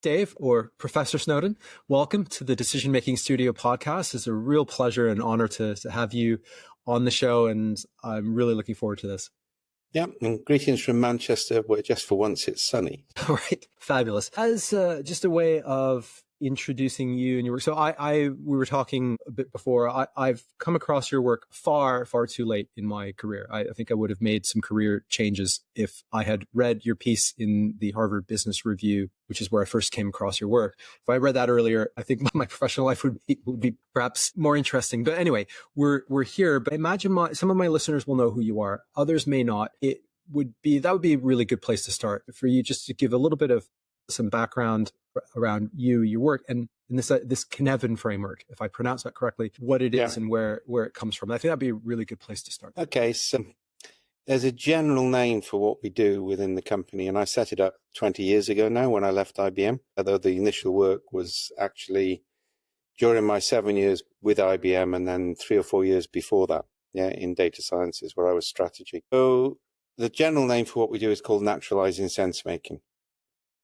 Dave, or Professor Snowden, welcome to the Decision Making Studio podcast. It's a real pleasure and honor to have you on the show, and I'm really looking forward to this. Yeah, and greetings from Manchester, where just for once it's sunny. All right, fabulous. As just a way of introducing you and your work, so we were talking a bit before. I've come across your work far too late in my career. I think I would have made some career changes if I had read your piece in the Harvard Business Review, which is where I first came across your work. If I read that earlier, I think my professional life would be perhaps more interesting. But anyway, we're here. But I imagine some of my listeners will know who you are. Others may not. That would be a really good place to start for you, just to give a little bit of some background around you, your work, and this Cynefin Framework, if I pronounce that correctly, what it is and where it comes from. I think that'd be a really good place to start. Okay, so there's a general name for what we do within the company, and I set it up 20 years ago now when I left IBM, although the initial work was actually during my 7 years with IBM and then 3 or 4 years before that, in data sciences where I was strategy. So the general name for what we do is called naturalizing sense making,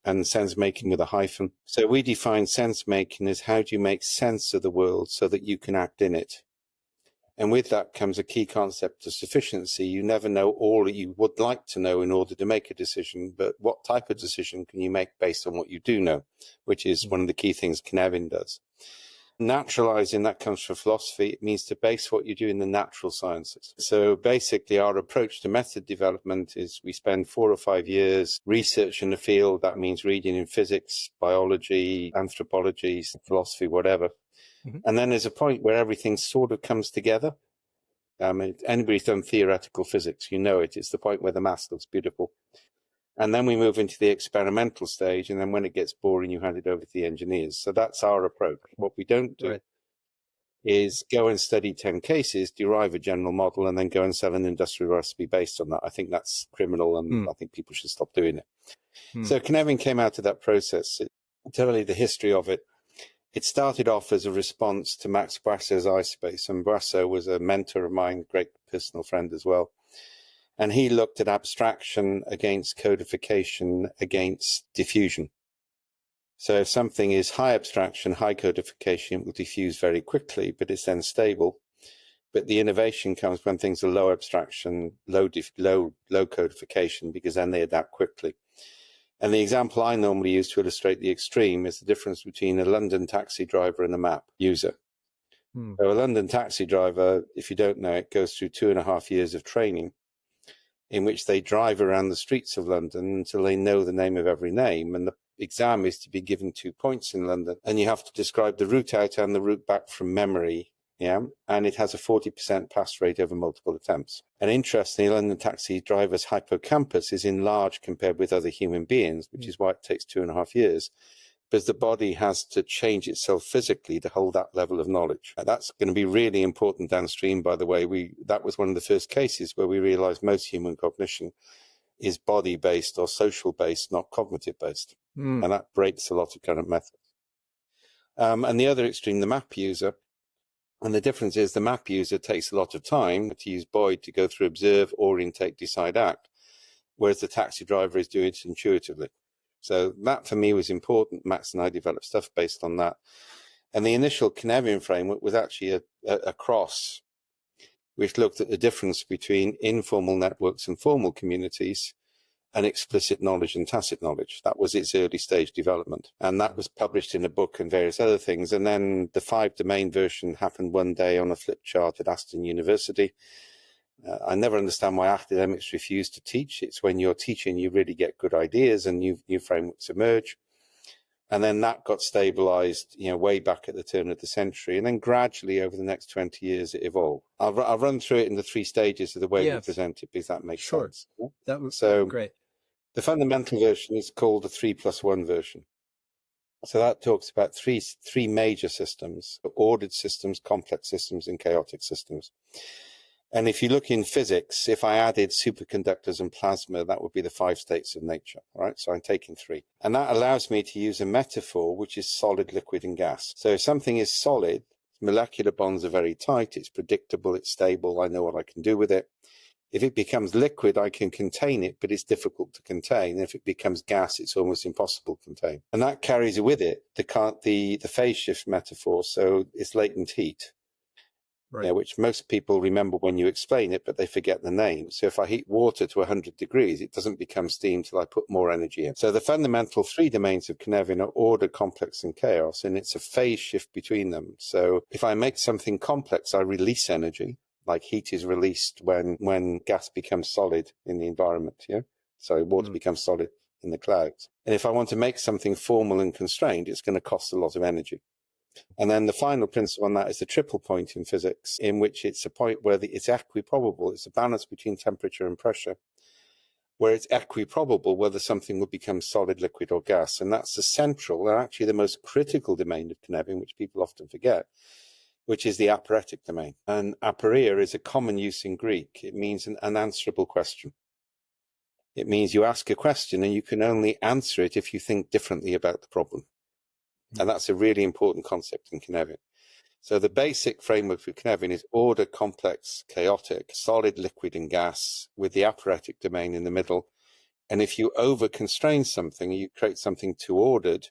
and sense making with a hyphen. So we define sense making as how do you make sense of the world so that you can act in it. And with that comes a key concept of sufficiency. You never know all that you would like to know in order to make a decision, but what type of decision can you make based on what you do know, which is one of the key things Cynefin does. Naturalizing, that comes from philosophy. It means to base what you do in the natural sciences. So basically our approach to method development is we spend 4 or 5 years researching the field. That means reading in physics, biology, anthropology, philosophy, whatever. Mm-hmm. And then there's a point where everything sort of comes together. Anybody's done theoretical physics, you know it. It's the point where the maths looks beautiful. And then we move into the experimental stage, and then when it gets boring, you hand it over to the engineers. So that's our approach. What we don't do is go and study 10 cases, derive a general model, and then go and sell an industrial recipe based on that. I think that's criminal, and I think people should stop doing it. So Cynefin came out of that process. I'll tell you the history of it. It started off as a response to Max Brasso's iSpace, and Brasso was a mentor of mine, great personal friend as well. And he looked at abstraction against codification against diffusion. So if something is high abstraction, high codification, it will diffuse very quickly, but it's then stable. But the innovation comes when things are low abstraction, low codification, because then they adapt quickly. And the example I normally use to illustrate the extreme is the difference between a London taxi driver and a map user. So a London taxi driver, if you don't know it, goes through 2.5 years of training, in which they drive around the streets of London until they know the name of every name. And the exam is to be given 2 points in London. And you have to describe the route out and the route back from memory. And it has a 40% pass rate over multiple attempts. And interestingly, London taxi driver's hippocampus is enlarged compared with other human beings, which is why it takes 2.5 years. Because the body has to change itself physically to hold that level of knowledge. That's going to be really important downstream, by the way. That was one of the first cases where we realized most human cognition is body-based or social-based, not cognitive-based. And that breaks a lot of current methods. And the other extreme, the map user. And the difference is the map user takes a lot of time, to use Boyd, to go through observe, orientate, decide, act, whereas the taxi driver is doing it intuitively. So that for me was important. Max and I developed stuff based on that. And the initial Cynefin framework was actually a cross, which looked at the difference between informal networks and formal communities and explicit knowledge and tacit knowledge. That was its early stage development. And that was published in a book and various other things. And then the 5-domain version happened one day on a flip chart at Aston University. I never understand why academics refuse to teach. It's when you're teaching, you really get good ideas and new frameworks emerge. And then that got stabilized, way back at the turn of the century. And then gradually over the next 20 years, it evolved. I'll run through it in the 3 stages of the way we present it, because that makes sense. That was great. The fundamental version is called the 3+1 version. So that talks about three major systems: ordered systems, complex systems, and chaotic systems. And if you look in physics, if I added superconductors and plasma, that would be the 5 states of nature, right? So I'm taking 3. And that allows me to use a metaphor, which is solid, liquid, and gas. So if something is solid, molecular bonds are very tight, it's predictable, it's stable, I know what I can do with it. If it becomes liquid, I can contain it, but it's difficult to contain. And if it becomes gas, it's almost impossible to contain. And that carries with it the phase shift metaphor. So it's latent heat. Right. Yeah, which most people remember when you explain it, but they forget the name. So if I heat water to 100 degrees, it doesn't become steam till I put more energy in. So the fundamental three domains of Cynefin are order, complex, and chaos, and it's a phase shift between them. So if I make something complex, I release energy, like heat is released when gas becomes solid in the environment. Yeah, sorry, water becomes solid in the clouds. And if I want to make something formal and constrained, it's going to cost a lot of energy. And then the final principle on that is the triple point in physics, in which it's a point where it's equiprobable. It's a balance between temperature and pressure, where it's equiprobable whether something will become solid, liquid, or gas. And that's the central, and actually the most critical domain of Cynefin, which people often forget, which is the aporetic domain. And aporia is a common use in Greek. It means an unanswerable question. It means you ask a question and you can only answer it if you think differently about the problem. And that's a really important concept in Cynefin. So the basic framework for Cynefin is order, complex, chaotic, solid, liquid, and gas, with the aporetic domain in the middle. And if you over-constrain something, you create something too ordered,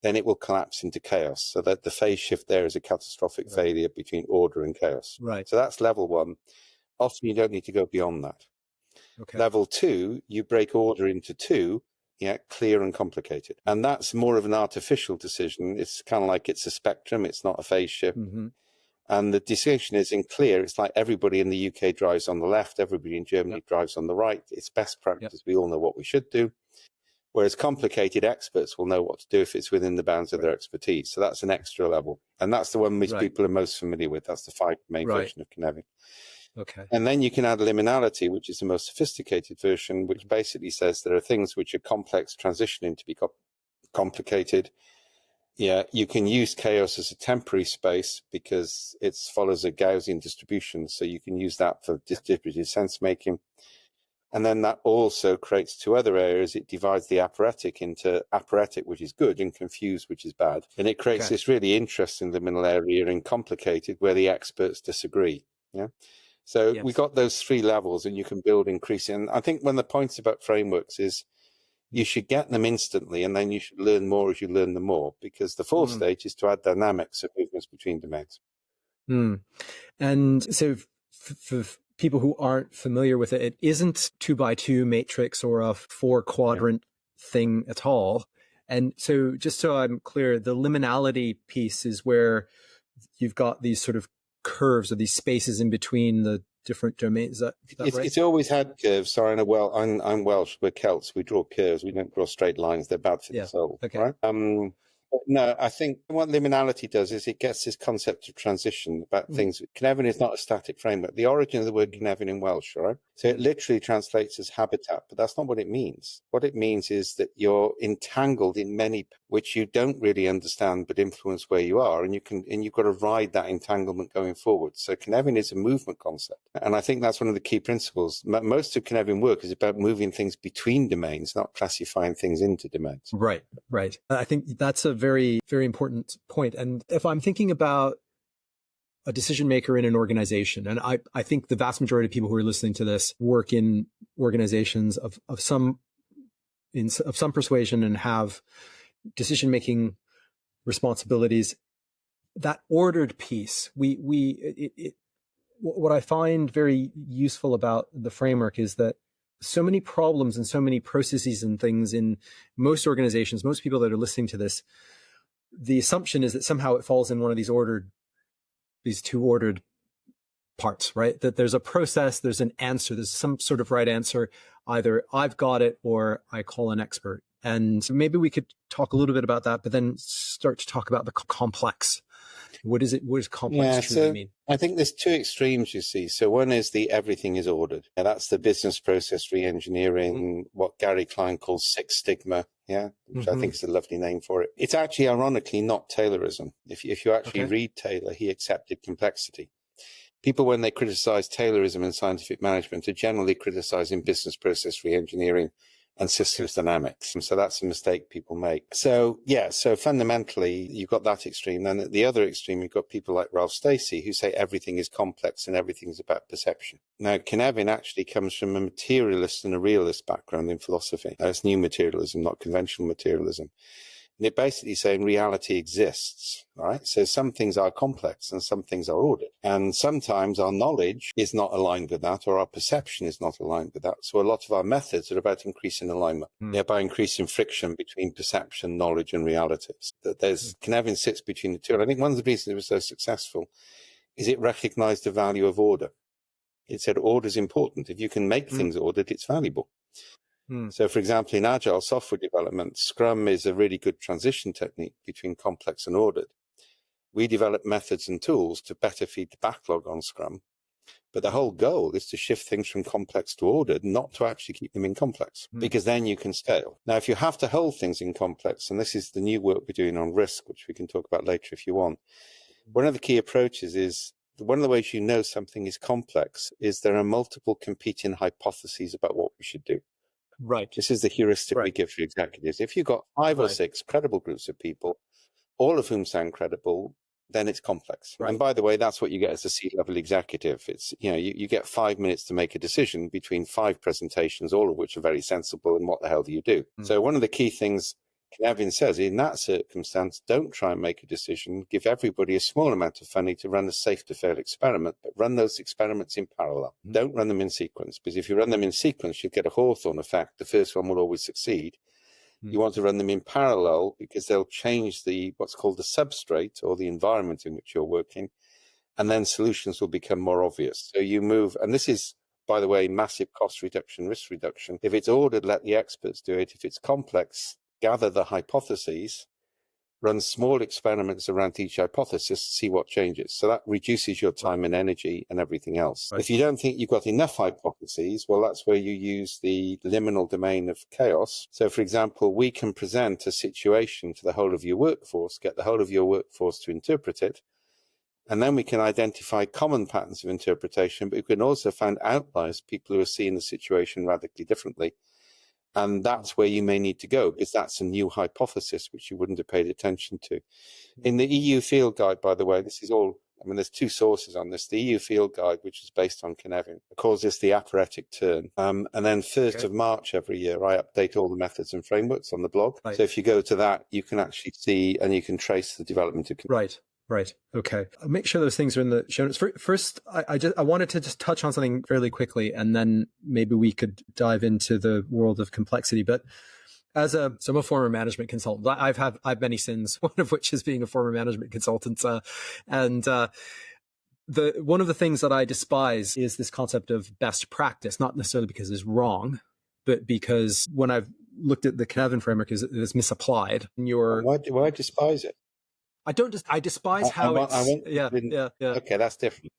then it will collapse into chaos. So that the phase shift there is a catastrophic failure between order and chaos. Right. So that's level one. Often you don't need to go beyond that. Okay. Level two, you break order into two. Yeah, clear and complicated. And that's more of an artificial decision. It's kind of like it's a spectrum. It's not a phase shift. And the decision is in clear. It's like everybody in the UK drives on the left. Everybody in Germany drives on the right. It's best practice. We all know what we should do. Whereas complicated experts will know what to do if it's within the bounds of their expertise. So that's an extra level. And that's the one which people are most familiar with. That's the five main version of Cynefin. Okay. And then you can add liminality, which is the most sophisticated version, which basically says there are things which are complex transitioning to be complicated. Yeah, you can use chaos as a temporary space because it follows a Gaussian distribution. So you can use that for distributed sense making. And then that also creates two other areas. It divides the aporetic into aporetic, which is good, and confused, which is bad. And it creates this really interesting liminal area in complicated where the experts disagree. Yeah. So we got those three levels and you can build increasing. And I think one of the points about frameworks is you should get them instantly and then you should learn more as you learn them more, because the fourth stage is to add dynamics of movements between domains. And so for people who aren't familiar with it, it isn't 2x2 matrix or a 4-quadrant thing at all. And so just so I'm clear, the liminality piece is where you've got these sort of curves or these spaces in between the different domains. Is that right? It's always had curves. Sorry, I'm Welsh. We're Celts. We draw curves. We don't draw straight lines. They're bad for the soul. Okay. Right? No, I think what liminality does is it gets this concept of transition about things. Cynefin is not a static framework. The origin of the word Cynefin in Welsh, right? So it literally translates as habitat, but that's not what it means. What it means is that you're entangled in many, which you don't really understand, but influence where you are, and you've got to ride that entanglement going forward. So Cynefin is a movement concept, and I think that's one of the key principles. Most of Cynefin work is about moving things between domains, not classifying things into domains. Right. I think that's a very, very important point. And if I'm thinking about a decision maker in an organization, and I think the vast majority of people who are listening to this work in organizations of some persuasion and have decision making responsibilities. That ordered piece, what I find very useful about the framework is that so many problems and so many processes and things in most organizations, most people that are listening to this, the assumption is that somehow it falls in one of these two ordered parts, right? That there's a process, there's an answer, there's some sort of right answer. Either I've got it or I call an expert. And maybe we could talk a little bit about that, but then start to talk about the complex. What does complex truly mean? I think there's two extremes, you see. So one is the everything is ordered. And that's the business process re-engineering, what Gary Klein calls Six Sigma, which I think is a lovely name for it. It's actually, ironically, not Taylorism. If you actually read Taylor, he accepted complexity. People, when they criticize Taylorism in scientific management, are generally criticizing business process re-engineering and systems dynamics. And so that's a mistake people make. So yeah, so fundamentally you've got that extreme. Then at the other extreme, you've got people like Ralph Stacey who say everything is complex and everything is about perception. Now, Cynefin actually comes from a materialist and a realist background in philosophy. It's new materialism, not conventional materialism. And it basically saying reality exists, right? So some things are complex and some things are ordered. And sometimes our knowledge is not aligned with that, or our perception is not aligned with that. So a lot of our methods are about increasing alignment, by increasing friction between perception, knowledge, and reality. That Cynefin sits between the two. And I think one of the reasons it was so successful is it recognized the value of order. It said order is important. If you can make things ordered, it's valuable. So, for example, in agile software development, Scrum is a really good transition technique between complex and ordered. We develop methods and tools to better feed the backlog on Scrum. But the whole goal is to shift things from complex to ordered, not to actually keep them in complex, because then you can scale. Now, if you have to hold things in complex, and this is the new work we're doing on risk, which we can talk about later if you want, one of the key approaches is, one of the ways you know something is complex is there are multiple competing hypotheses about what we should do. Right. This is the heuristic we give to executives. If you've got 5 or 6 credible groups of people, all of whom sound credible, then it's complex. And by the way, that's what you get as a C-level executive. It's, you get 5 minutes to make a decision between 5 presentations, all of which are very sensible. And what the hell do you do? So one of the key things Cynefin says, in that circumstance, don't try and make a decision. Give everybody a small amount of funding to run a safe to fail experiment, but run those experiments in parallel. Don't run them in sequence, because if you run them in sequence, you'll get a Hawthorne effect. The first one will always succeed. You want to run them in parallel because they'll change what's called the substrate, or the environment in which you're working, and then solutions will become more obvious. So you move, and this is, by the way, massive cost reduction, risk reduction. If it's ordered, let the experts do it. If it's complex, gather the hypotheses, run small experiments around each hypothesis, see what changes. So that reduces your time and energy and everything else. If you don't think you've got enough hypotheses, well, that's where you use the liminal domain of chaos. So, for example, we can present a situation to the whole of your workforce, get the whole of your workforce to interpret it, and then we can identify common patterns of interpretation, but we can also find outliers, people who are seeing the situation radically differently. And that's where you may need to go, because that's a new hypothesis which you wouldn't have paid attention to. In the EU Field Guide, by the way, this is all, there's 2 sources on this. The EU Field Guide, which is based on Cynefin, calls this the aphoretic turn. And then 1st of March every year, I update all the methods and frameworks on the blog. So if you go to that, you can actually see and you can trace the development of Cynefin. Right. Okay. I'll make sure those things are in the show notes. First, I wanted to just touch on something fairly quickly, and then maybe we could dive into the world of complexity. But so I'm a former management consultant. I've many sins, one of which is being a former management consultant. One of the things that I despise is this concept of best practice, not necessarily because it's wrong, but because when I've looked at the Cynefin framework, it's misapplied. Why despise it? I despise how Okay, that's different.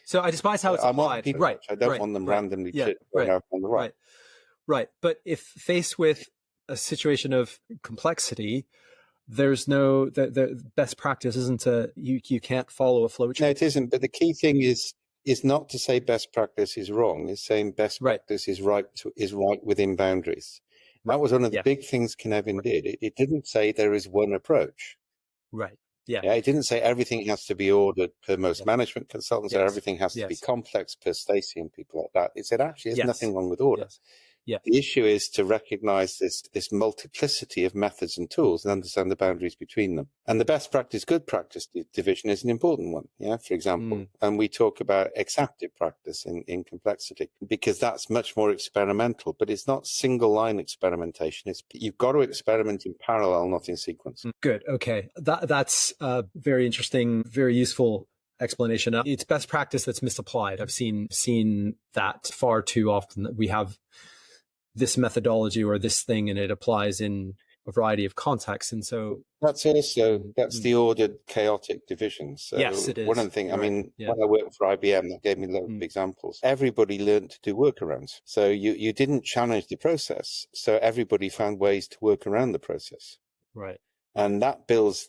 So I despise how it's applied. Right. I don't want them randomly going out on the right. Right. But if faced with a situation of complexity, there's no the best practice isn't you can't follow a flow chart. No, it isn't. But the key thing is not to say best practice is wrong. It's saying best practice is right within boundaries. That was one of the big things Cynefin did. It didn't say there is one approach. Right. Yeah, it didn't say everything has to be ordered per most management consultants, or everything has to be complex per Stacey and people like that. It said actually there's nothing wrong with order. The issue is to recognize this multiplicity of methods and tools and understand the boundaries between them. And the best practice, good practice division is an important one. For example, and we talk about exaptive practice in complexity, because that's much more experimental, but it's not single line experimentation. You've got to experiment in parallel, not in sequence. Good. Okay. That's very interesting, very useful explanation. It's best practice that's misapplied. I've seen that far too often, that we have this methodology or this thing and it applies in a variety of contexts. And so that's the ordered chaotic division. So yes, it is. One of the things, when I worked for IBM, that gave me a lot of examples. Everybody learned to do workarounds. So you didn't challenge the process. So everybody found ways to work around the process. Right. And that builds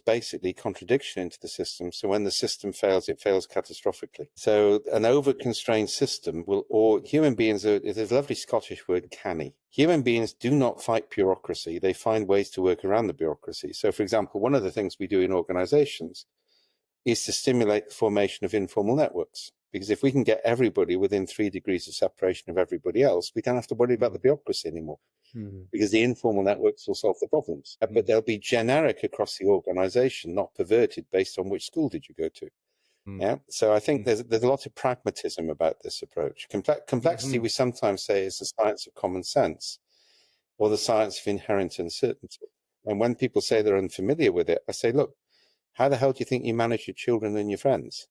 basically contradiction into the system. So when the system fails, it fails catastrophically. So an over-constrained system or human beings there's a lovely Scottish word, canny. Human beings do not fight bureaucracy. They find ways to work around the bureaucracy. So for example, one of the things we do in organizations is to stimulate the formation of informal networks. Because if we can get everybody within 3 degrees of separation of everybody else, we don't have to worry about the bureaucracy anymore. Because the informal networks will solve the problems. But they'll be generic across the organization, not perverted based on which school did you go to. Yeah. So I think there's a lot of pragmatism about this approach. Complexity, we sometimes say, is the science of common sense or the science of inherent uncertainty. And when people say they're unfamiliar with it, I say, look, how the hell do you think you manage your children and your friends?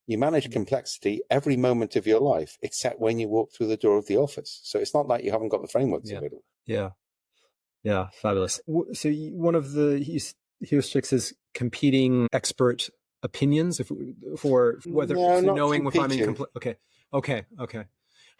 You manage complexity every moment of your life, except when you walk through the door of the office. So it's not like you haven't got the frameworks available. Yeah, fabulous. So one of the heuristics is competing expert opinions for whether knowing if I'm in Okay.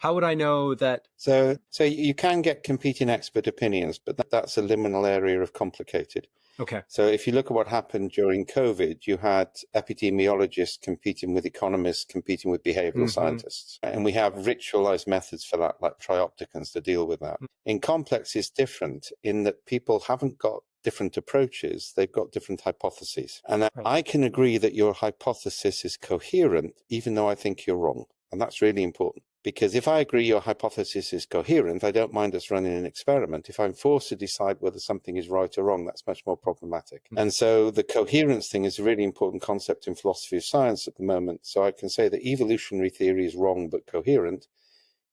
How would I know that? So you can get competing expert opinions, but that's a liminal area of complicated. Okay. So if you look at what happened during COVID, you had epidemiologists competing with economists, competing with behavioral scientists. And we have ritualized methods for that, like triopticons, to deal with that. In complex, it's different in that people haven't got different approaches. They've got different hypotheses. And I can agree that your hypothesis is coherent, even though I think you're wrong. And that's really important. Because if I agree your hypothesis is coherent, I don't mind us running an experiment. If I'm forced to decide whether something is right or wrong, that's much more problematic. And so the coherence thing is a really important concept in philosophy of science at the moment. So I can say that evolutionary theory is wrong but coherent,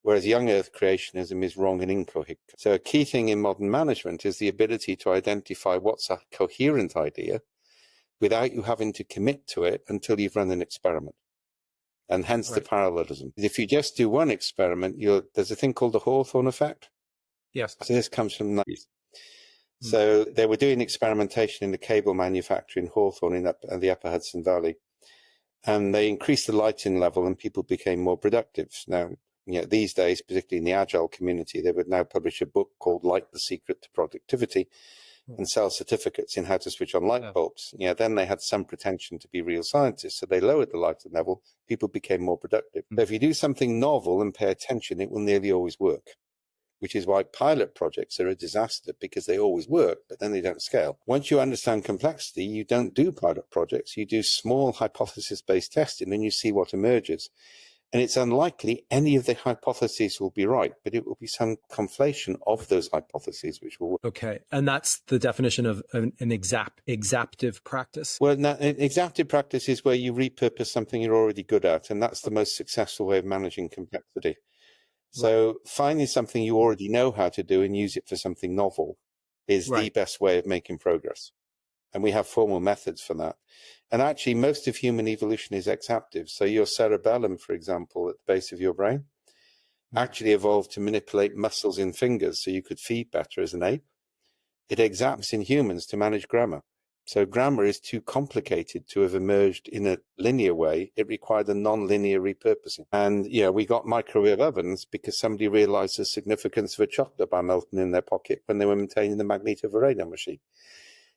whereas young Earth creationism is wrong and incoherent. So a key thing in modern management is the ability to identify what's a coherent idea without you having to commit to it until you've run an experiment. And hence the parallelism. If you just do one experiment, there's a thing called the Hawthorne effect. Yes. So this comes from the 90s. So they were doing experimentation in the cable manufacturer in Hawthorne in the Upper Hudson Valley. And they increased the lighting level and people became more productive. Now, these days, particularly in the agile community, they would now publish a book called Light, the Secret to Productivity, and sell certificates in how to switch on light bulbs. Then they had some pretension to be real scientists, so they lowered the lighting level. People became more productive. So if you do something novel and pay attention, it will nearly always work, which is why pilot projects are a disaster, because they always work, but then they don't scale. Once you understand complexity, you don't do pilot projects. You do small hypothesis-based testing, and you see what emerges. And it's unlikely any of the hypotheses will be right, but it will be some conflation of those hypotheses which will work. Okay. And that's the definition of an exaptive practice? Well, exaptive practice is where you repurpose something you're already good at, and that's the most successful way of managing complexity. So finding something you already know how to do and use it for something novel is the best way of making progress. And we have formal methods for that. And actually, most of human evolution is exaptive. So your cerebellum, for example, at the base of your brain, actually evolved to manipulate muscles in fingers so you could feed better as an ape. It exapts in humans to manage grammar. So grammar is too complicated to have emerged in a linear way. It required a non-linear repurposing. And, we got microwave ovens because somebody realized the significance of a chocolate bar melting in their pocket when they were maintaining the magnetovarado machine.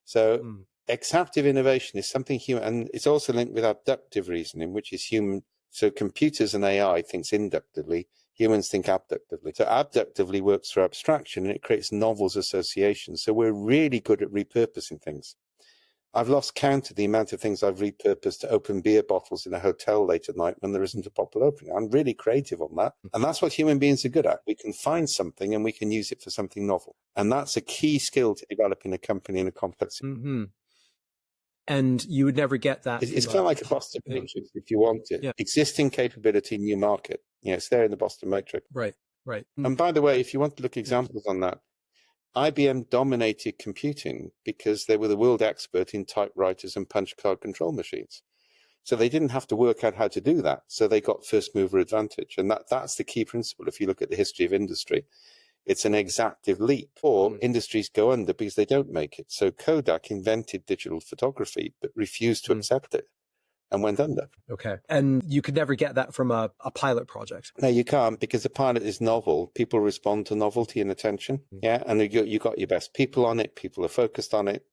So exaptive innovation is something human, and it's also linked with abductive reasoning, which is human. So computers and AI thinks inductively, humans think abductively. So abductively works through abstraction, and it creates novels associations. So we're really good at repurposing things. I've lost count of the amount of things I've repurposed to open beer bottles in a hotel late at night when there isn't a popular opening. I'm really creative on that. And that's what human beings are good at. We can find something and we can use it for something novel. And that's a key skill to develop in a company in a complex. And you would never get that. It's kind of like a Boston Matrix if you want it. Existing capability, new market. It's there in the Boston Matrix. Right. And by the way, if you want to look examples on that, IBM dominated computing because they were the world expert in typewriters and punch card control machines. So they didn't have to work out how to do that. So they got first mover advantage. And that's the key principle. If you look at the history of industry, it's an exactive leap, or industries go under because they don't make it. So Kodak invented digital photography, but refused to accept it. and went under. Okay. And you could never get that from a pilot project. No, you can't, because the pilot is novel. People respond to novelty and attention. Yeah. And you got your best people on it. People are focused on it.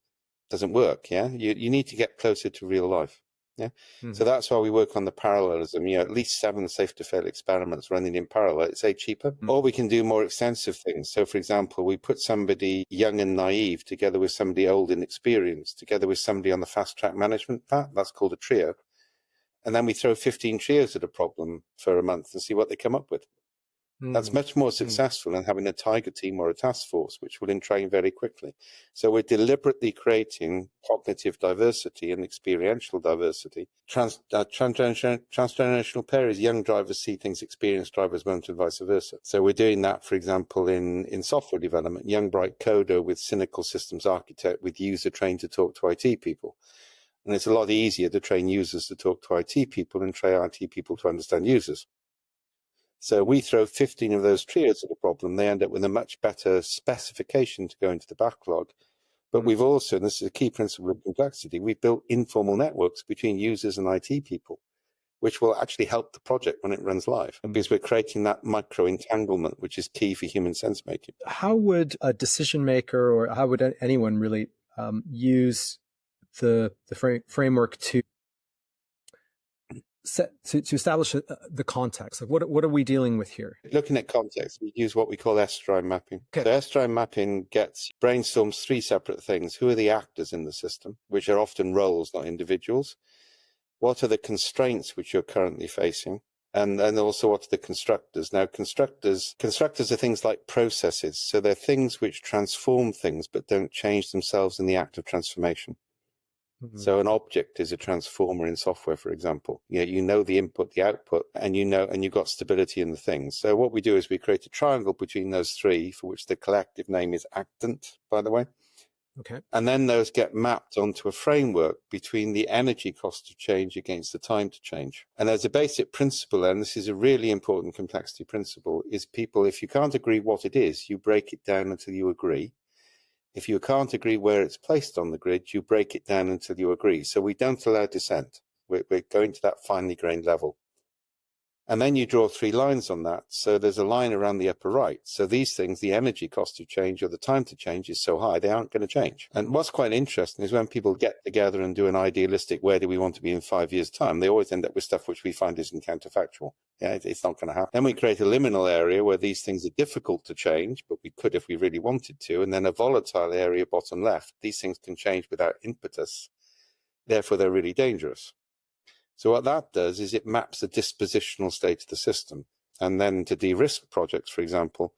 Doesn't work. Yeah. You need to get closer to real life. Yeah. Mm-hmm. So that's why we work on the parallelism. At least 7 safe to fail experiments running in parallel. It's cheaper. Mm-hmm. Or we can do more extensive things. So, for example, we put somebody young and naive together with somebody old and experienced, together with somebody on the fast track management path. That's called a trio. And then we throw 15 trios at a problem for a month and see what they come up with. That's much more successful than having a tiger team or a task force, which will entrain very quickly. So we're deliberately creating cognitive diversity and experiential diversity. Transgenerational pairs, young drivers see things experienced drivers won't, and vice versa. So we're doing that, for example, in software development, young bright coder with cynical systems architect with user trained to talk to IT people. And it's a lot easier to train users to talk to IT people than train IT people to understand users. So we throw 15 of those trios at a problem. They end up with a much better specification to go into the backlog. But we've also, and this is a key principle of complexity, we've built informal networks between users and IT people, which will actually help the project when it runs live, because we're creating that micro entanglement, which is key for human sense making. How would a decision maker, or how would anyone really use the framework to establish the context? Like what are we dealing with here? Looking at context, we use what we call S-drive mapping. Okay. So S-drive mapping brainstorms 3 separate things. Who are the actors in the system, which are often roles, not individuals? What are the constraints which you're currently facing? And also, what are the constructors? Now, constructors are things like processes. So they're things which transform things but don't change themselves in the act of transformation. So an object is a transformer in software, for example. You know the input, the output, and you've got stability in the things. So what we do is we create a triangle between those 3, for which the collective name is actant, by the way. Okay. And then those get mapped onto a framework between the energy cost of change against the time to change. And there's a basic principle, and this is a really important complexity principle, is people, if you can't agree what it is, you break it down until you agree. If you can't agree where it's placed on the grid, you break it down until you agree. So we don't allow dissent. We're going to that finely grained level. And then you draw 3 lines on that. So there's a line around the upper right. So these things, the energy cost of change or the time to change is so high, they aren't going to change. And what's quite interesting is when people get together and do an idealistic, where do we want to be in 5 years' time, they always end up with stuff which we find isn't counterfactual. Yeah, it's not going to happen. Then we create a liminal area where these things are difficult to change, but we could if we really wanted to. And then a volatile area, bottom left. These things can change without impetus. Therefore, they're really dangerous. So what that does is it maps the dispositional state of the system. And then to de-risk projects, for example,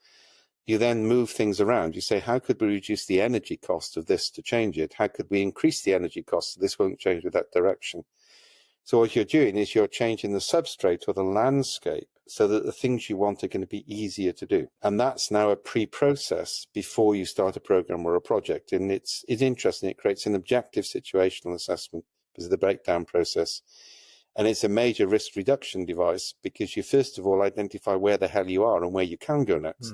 you then move things around. You say, how could we reduce the energy cost of this to change it? How could we increase the energy cost so this won't change with that direction? So what you're doing is you're changing the substrate or the landscape so that the things you want are going to be easier to do. And that's now a pre-process before you start a program or a project. And it's interesting. It creates an objective situational assessment because of the breakdown process. And it's a major risk reduction device because you first of all identify where the hell you are and where you can go next.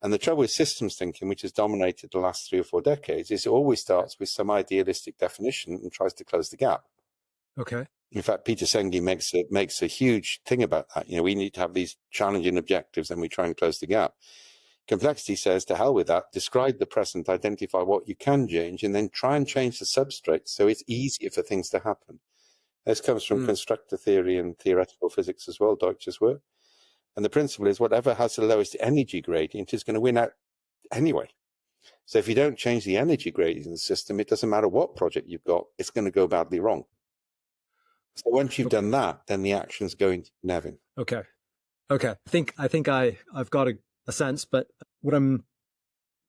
And the trouble with systems thinking, which has dominated the last 3 or 4 decades, is it always starts with some idealistic definition and tries to close the gap. Okay. In fact, Peter Senge makes a huge thing about that. We need to have these challenging objectives and we try and close the gap. Complexity says, to hell with that, describe the present, identify what you can change, and then try and change the substrate so it's easier for things to happen. This comes from constructor theory and theoretical physics as well, Deutsch's work. And the principle is whatever has the lowest energy gradient is going to win out anyway. So if you don't change the energy gradient in the system, it doesn't matter what project you've got, it's going to go badly wrong. So once you've done that, then the action's going to Nevin. Okay. I think I've got a sense, but what I'm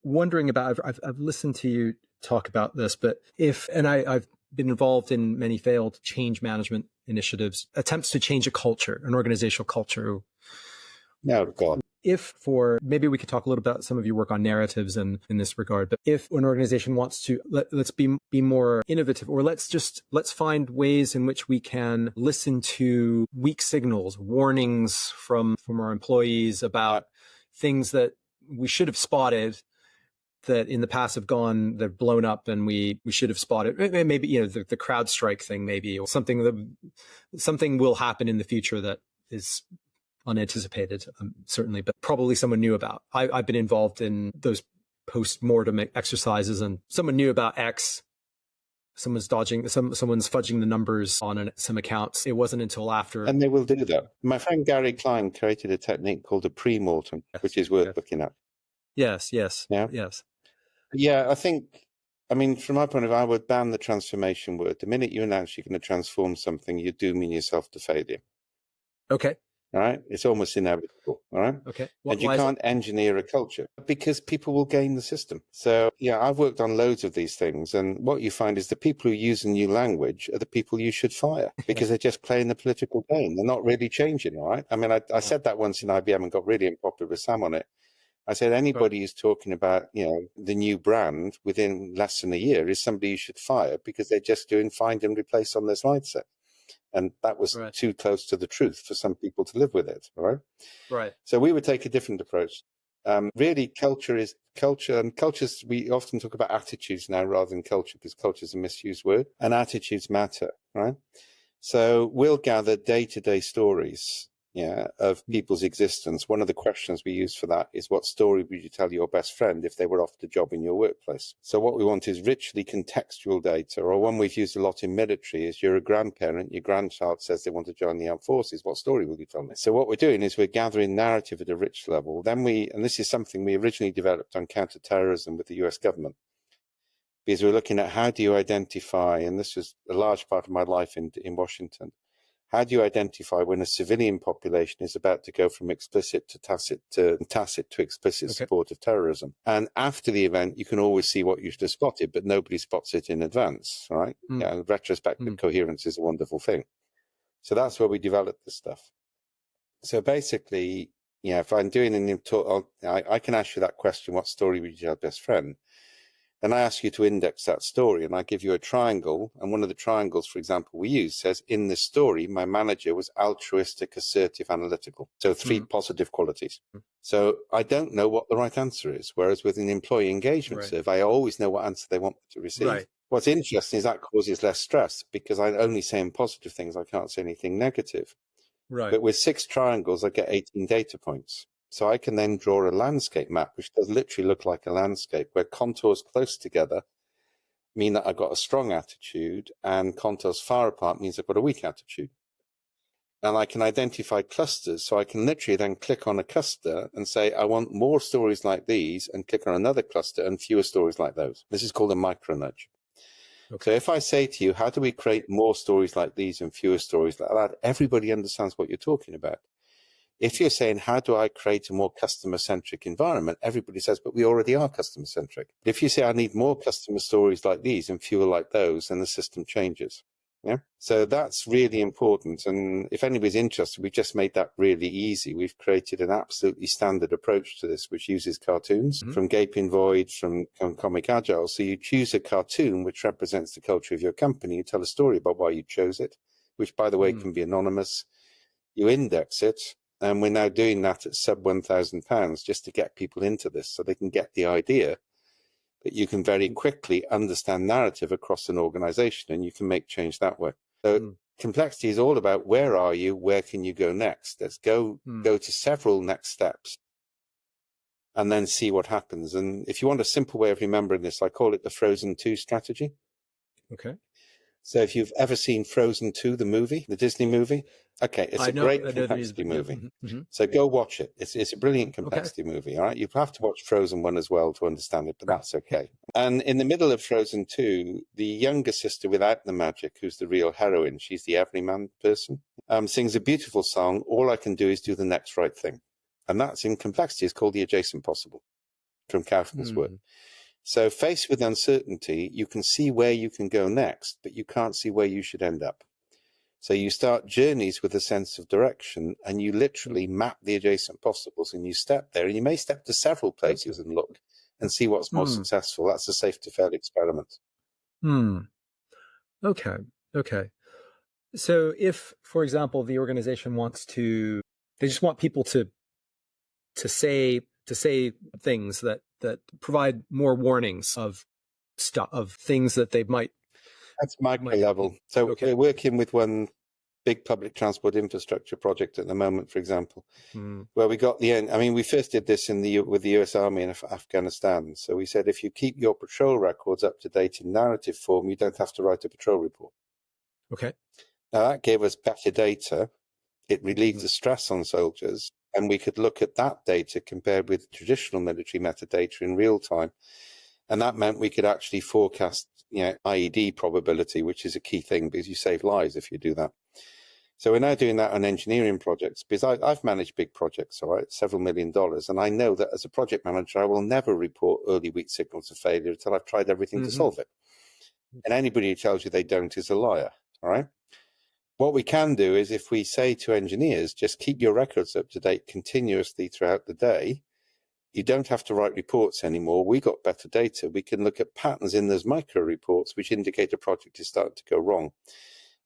wondering about, I've listened to you talk about this, but I've been involved in many failed change management initiatives, attempts to change a culture, an organizational culture. No, God. Maybe we could talk a little about some of your work on narratives in this regard, but if an organization wants to, let's be more innovative, or let's find ways in which we can listen to weak signals, warnings from our employees about things that we should have spotted that in the past have gone, they've blown up, and we should have spotted. Maybe, the CrowdStrike thing, maybe, or something will happen in the future that is unanticipated, certainly, but probably someone knew about. I've been involved in those post-mortem exercises, and someone knew about X. Someone's fudging the numbers on some accounts. It wasn't until after. And they will do that. My friend Gary Klein created a technique called a pre-mortem, which is worth looking at. Yes. Yeah. Yes. Yeah, from my point of view, I would ban the transformation word. The minute you announce you're going to transform something, you're dooming yourself to failure. Okay. All right? It's almost inevitable. All right? Okay. And you can't engineer a culture because people will game the system. So, yeah, I've worked on loads of these things. And what you find is the people who use a new language are the people you should fire because they're just playing the political game. They're not really changing, all right? I mean, I said that once in IBM and got really unpopular with Sam on it. I said, anybody who's talking about, the new brand within less than a year is somebody you should fire because they're just doing find and replace on their slide set. And that was too close to the truth for some people to live with it. All right. Right. So we would take a different approach. Really, culture is culture, and cultures, we often talk about attitudes now rather than culture because culture is a misused word, and attitudes matter. Right. So we'll gather day-to-day stories of people's existence. One of the questions we use for that is, what story would you tell your best friend if they were offered a job in your workplace? So what we want is richly contextual data, or one we've used a lot in military is, you're a grandparent, your grandchild says they want to join the armed forces. What story will you tell me? So what we're doing is we're gathering narrative at a rich level. Then and this is something we originally developed on counterterrorism with the US government, because we're looking at how do you identify, and this was a large part of my life in Washington, how do you identify when a civilian population is about to go from explicit to tacit to explicit support of terrorism? And after the event, you can always see what you should have spotted, but nobody spots it in advance, right? Yeah, retrospective coherence is a wonderful thing. So that's where we developed this stuff. So basically, if I'm doing an talk, I can ask you that question, what story would you tell your best friend? Then I ask you to index that story, and I give you a triangle. And one of the triangles, for example, we use says, in this story, my manager was altruistic, assertive, analytical. So 3 positive qualities. So I don't know what the right answer is. Whereas with an employee engagement survey, I always know what answer they want to receive. Right. What's interesting is that causes less stress because I only say in positive things. I can't say anything negative. Right. But with 6 triangles, I get 18 data points. So I can then draw a landscape map, which does literally look like a landscape, where contours close together mean that I've got a strong attitude, and contours far apart means I've got a weak attitude. And I can identify clusters. So I can literally then click on a cluster and say, I want more stories like these, and click on another cluster and fewer stories like those. This is called a micro nudge. Okay. So if I say to you, how do we create more stories like these and fewer stories like that? Everybody understands what you're talking about. If you're saying, how do I create a more customer-centric environment? Everybody says, but we already are customer-centric. If you say, I need more customer stories like these and fewer like those, then the system changes. Yeah. So that's really important. And if anybody's interested, we've just made that really easy. We've created an absolutely standard approach to this, which uses cartoons from Gaping Void, from Comic Agile. So you choose a cartoon which represents the culture of your company. You tell a story about why you chose it, which, by the way, can be anonymous. You index it. And we're now doing that at sub £1,000 just to get people into this so they can get the idea that you can very quickly understand narrative across an organization and you can make change that way. So complexity is all about, where are you? Where can you go next? Let's go to several next steps and then see what happens. And if you want a simple way of remembering this, I call it the Frozen 2 strategy. Okay. So if you've ever seen Frozen 2, the movie, the Disney movie, okay, it's a great complexity movie. So go watch it. It's a brilliant complexity movie, all right? You have to watch Frozen 1 as well to understand it, but that's okay. And in the middle of Frozen 2, the younger sister without the magic, who's the real heroine, she's the everyman person, sings a beautiful song, All I Can Do Is Do the Next Right Thing. And that's in complexity. It's called the adjacent possible from Kaufman's work. So faced with uncertainty, you can see where you can go next, but you can't see where you should end up. So you start journeys with a sense of direction, and you literally map the adjacent possibles, and you step there, and you may step to several places and look and see what's more successful. That's a safe to fail experiment. Okay. So if, for example, the organization wants to, they just want people to say things that that provide more warnings of things that they might. That's micro level. So okay. we're working with one big public transport infrastructure project at the moment, for example, where we got we first did this with the US Army in Afghanistan. So we said, if you keep your patrol records up to date in narrative form, you don't have to write a patrol report. Okay. Now that gave us better data. It relieved the stress on soldiers, and we could look at that data compared with traditional military metadata in real time. And that meant we could actually forecast, IED probability, which is a key thing because you save lives if you do that. So we're now doing that on engineering projects because I've managed big projects, all right, several $1 million. And I know that as a project manager, I will never report early weak signals of failure until I've tried everything to solve it. And anybody who tells you they don't is a liar, all right? What we can do is, if we say to engineers, just keep your records up to date continuously throughout the day, you don't have to write reports anymore. We got better data. We can look at patterns in those micro reports, which indicate a project is starting to go wrong.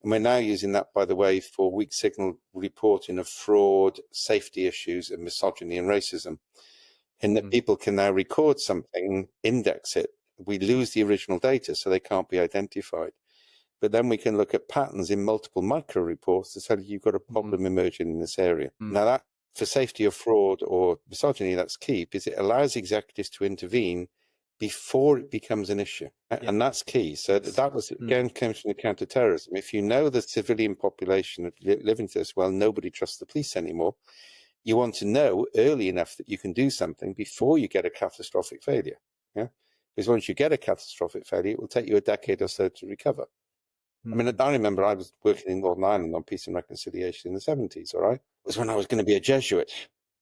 And we're now using that, by the way, for weak signal reporting of fraud, safety issues, and misogyny and racism. In that people can now record something, index it. We lose the original data, so they can't be identified. But then we can look at patterns in multiple micro reports to tell you you've got a problem emerging in this area. Now that, for safety of fraud or misogyny, that's key because it allows executives to intervene before it becomes an issue. And that's key. So that was, again, comes from the counterterrorism. If you know the civilian population living to this, well, nobody trusts the police anymore. You want to know early enough that you can do something before you get a catastrophic failure. Yeah, because once you get a catastrophic failure, it will take you a decade or so to recover. I mean, I remember I was working in Northern Ireland on peace and reconciliation in the 70s, all right? It was when I was going to be a Jesuit.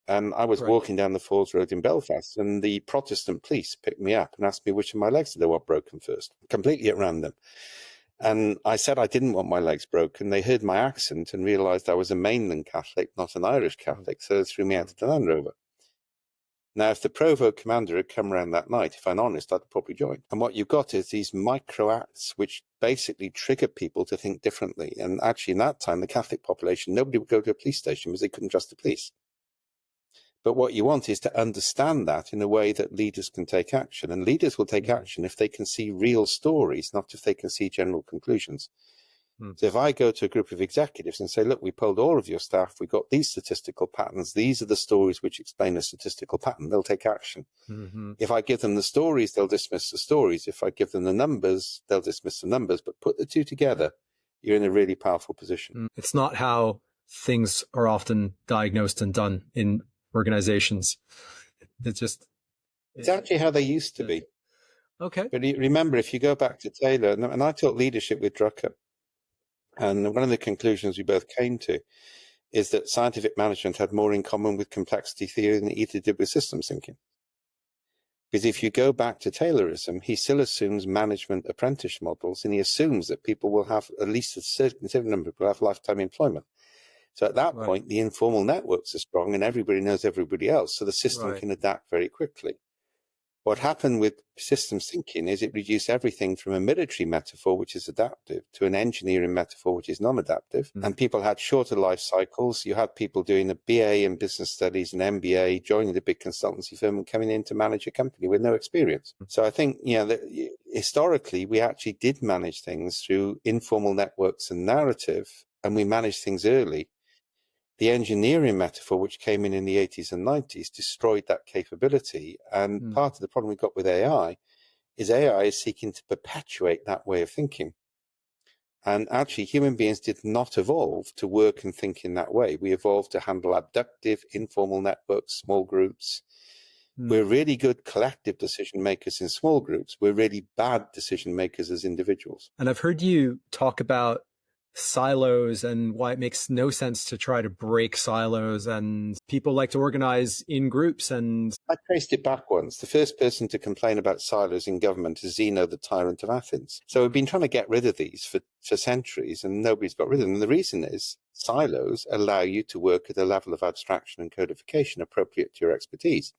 And I was walking down the Falls Road in Belfast, and the Protestant police picked me up and asked me which of my legs did they want broken first, completely at random. And I said I didn't want my legs broken. They heard my accent and realised I was a mainland Catholic, not an Irish Catholic, so they threw me out of the Land Rover. Now, if the Provo commander had come around that night, if I'm honest, I'd probably joined. And what you've got is these micro acts which basically trigger people to think differently. And actually, in that time, the Catholic population, nobody would go to a police station because they couldn't trust the police. But what you want is to understand that in a way that leaders can take action. And leaders will take action if they can see real stories, not if they can see general conclusions. So if I go to a group of executives and say, look, we polled all of your staff, we got these statistical patterns, these are the stories which explain a statistical pattern, they'll take action. If I give them the stories, they'll dismiss the stories. If I give them the numbers, they'll dismiss the numbers. But put the two together, you're in a really powerful position. It's not how things are often diagnosed and done in organizations. It's actually how they used to be. Okay. But remember, if you go back to Taylor, and I taught leadership with Drucker, and one of the conclusions we both came to is that scientific management had more in common with complexity theory than it either did with systems thinking. Because if you go back to Taylorism, he still assumes management apprentice models, and he assumes that people will have at least a certain number of people have lifetime employment. So at that point, the informal networks are strong and everybody knows everybody else. So the system can adapt very quickly. What happened with systems thinking is it reduced everything from a military metaphor, which is adaptive, to an engineering metaphor, which is non-adaptive. And people had shorter life cycles. You had people doing a BA in business studies, an MBA, joining the big consultancy firm and coming in to manage a company with no experience. So I think, historically, we actually did manage things through informal networks and narrative, and we managed things early. The engineering metaphor, which came in the 80s and 90s, destroyed that capability. And part of the problem we've got with AI is seeking to perpetuate that way of thinking. And actually, human beings did not evolve to work and think in that way. We evolved to handle abductive, informal networks, small groups. We're really good collective decision makers in small groups. We're really bad decision makers as individuals. And I've heard you talk about silos and why it makes no sense to try to break silos, and people like to organize in groups. And I traced it back once. The first person to complain about silos in government is Zeno, the tyrant of Athens. So we've been trying to get rid of these for centuries, and nobody's got rid of them. And the reason is silos allow you to work at a level of abstraction and codification appropriate to your expertise.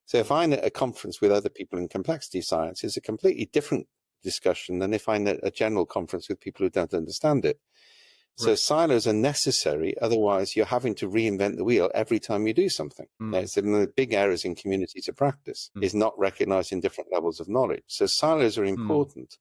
So if I'm at a conference with other people in complexity science, it's a completely different discussion than if I'm at a general conference with people who don't understand it. So silos are necessary. Otherwise, you're having to reinvent the wheel every time you do something. It's one of the big errors in communities of practice is not recognizing different levels of knowledge. So silos are important.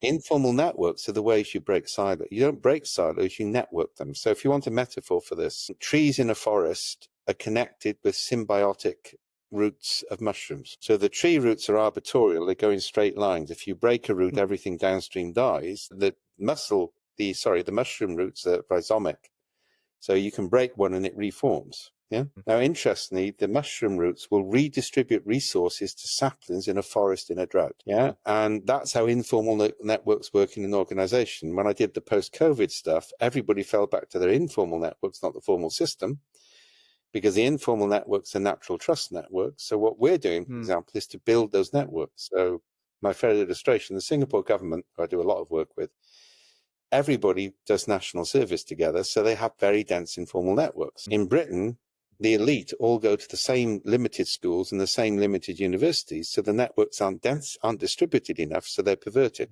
Informal networks are the ways you break silos. You don't break silos, you network them. So if you want a metaphor for this, trees in a forest are connected with symbiotic roots of mushrooms. So the tree roots are arbitorial, they go in straight lines. If you break a root, everything downstream dies. The mushroom roots are rhizomic. So you can break one and it reforms. Yeah. Now, interestingly, the mushroom roots will redistribute resources to saplings in a forest in a drought. Yeah. And that's how informal networks work in an organization. When I did the post-COVID stuff, everybody fell back to their informal networks, not the formal system, because the informal networks are natural trust networks. So what we're doing, for example, is to build those networks. So my favorite illustration, the Singapore government, who I do a lot of work with, everybody does national service together, so they have very dense informal networks. In Britain, the elite all go to the same limited schools and the same limited universities, so the networks aren't dense, aren't distributed enough, so they're perverted.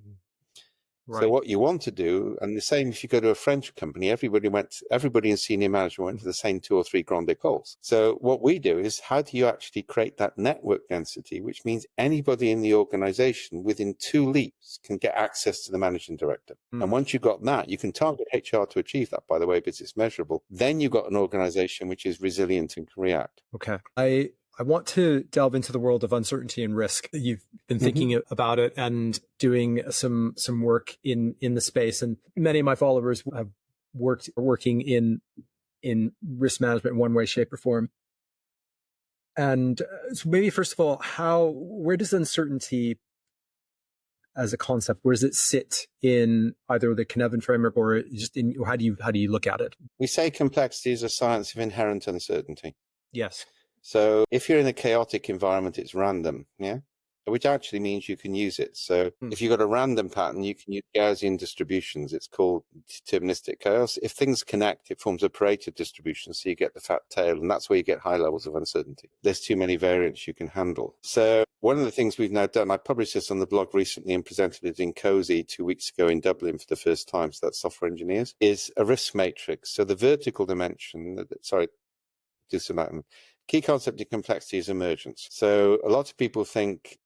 So what you want to do, and the same if you go to a French company, everybody in senior management went to the same 2 or 3 grandes écoles. So what we do is, how do you actually create that network density, which means anybody in the organization within 2 leaps can get access to the managing director. And once you've got that, you can target HR to achieve that, by the way, because it's measurable. Then you've got an organization which is resilient and can react. Okay. I want to delve into the world of uncertainty and risk. You've been thinking about it and doing some work in the space. And many of my followers have working in risk management in one way, shape, or form. And so maybe first of all, where does uncertainty as a concept, where does it sit in either the Cynefin Framework or just how do you look at it? We say complexity is a science of inherent uncertainty. Yes. So if you're in a chaotic environment, it's random, yeah? Which actually means you can use it. So if you've got a random pattern, you can use Gaussian distributions. It's called deterministic chaos. If things connect, it forms a Pareto distribution, so you get the fat tail, and that's where you get high levels of uncertainty. There's too many variants you can handle. So one of the things we've now done, I published this on the blog recently and presented it in COSI 2 weeks ago in Dublin for the first time, so that's software engineers, is a risk matrix. So the vertical dimension, key concept in complexity is emergence. So a lot of people think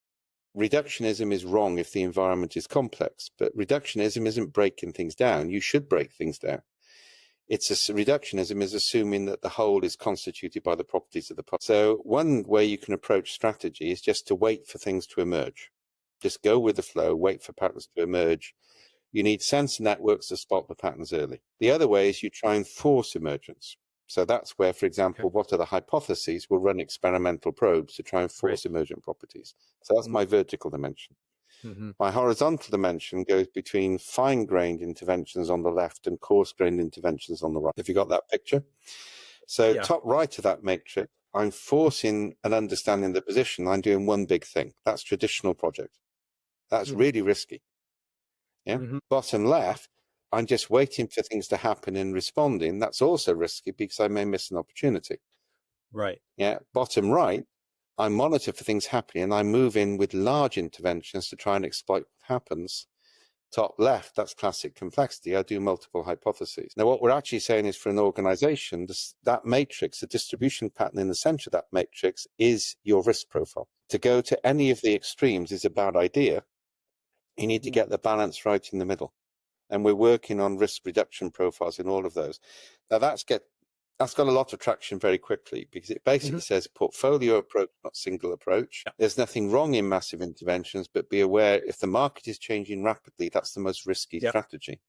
reductionism is wrong if the environment is complex, but reductionism isn't breaking things down. You should break things down. Reductionism is assuming that the whole is constituted by the properties of the part. So one way you can approach strategy is just to wait for things to emerge. Just go with the flow, wait for patterns to emerge. You need sensor networks to spot the patterns early. The other way is you try and force emergence. So that's where, for example, what are the hypotheses? We'll run experimental probes to try and force emergent properties. So that's my vertical dimension. My horizontal dimension goes between fine-grained interventions on the left and coarse-grained interventions on the right. Have you got that picture? So top right of that matrix, I'm forcing an understanding of the position. I'm doing one big thing. That's traditional project. That's really risky. Yeah. Bottom left, I'm just waiting for things to happen and responding. That's also risky because I may miss an opportunity. Right. Yeah. Bottom right, I monitor for things happening and I move in with large interventions to try and exploit what happens. Top left, that's classic complexity. I do multiple hypotheses. Now, what we're actually saying is for an organization, that matrix, the distribution pattern in the center of that matrix is your risk profile. To go to any of the extremes is a bad idea. You need to get the balance right in the middle. And we're working on risk reduction profiles in all of those. Now that's got a lot of traction very quickly because it basically says portfolio approach, not single approach. There's nothing wrong in massive interventions, but be aware if the market is changing rapidly, that's the most risky strategy.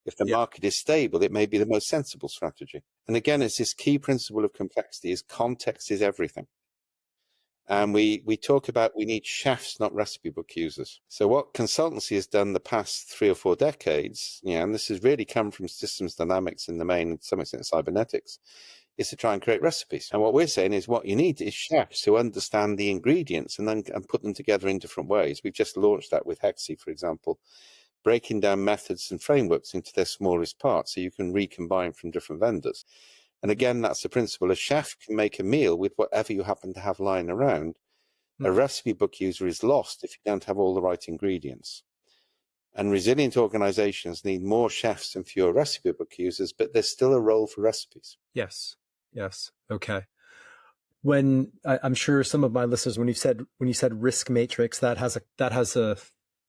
If the market is stable, it may be the most sensible strategy. And again, it's this key principle of complexity is context is everything. And we talk about we need chefs, not recipe book users. So what consultancy has done the past 3 or 4 decades, and this has really come from systems dynamics in the main, to some extent cybernetics, is to try and create recipes. And what we're saying is what you need is chefs who understand the ingredients and put them together in different ways. We've just launched that with Hexi, for example, breaking down methods and frameworks into their smallest parts so you can recombine from different vendors. And again, that's the principle. A chef can make a meal with whatever you happen to have lying around. A recipe book user is lost if you don't have all the right ingredients. And resilient organizations need more chefs and fewer recipe book users, but there's still a role for recipes. Yes. Yes. Okay. When I'm sure some of my listeners, when you said risk matrix, that has a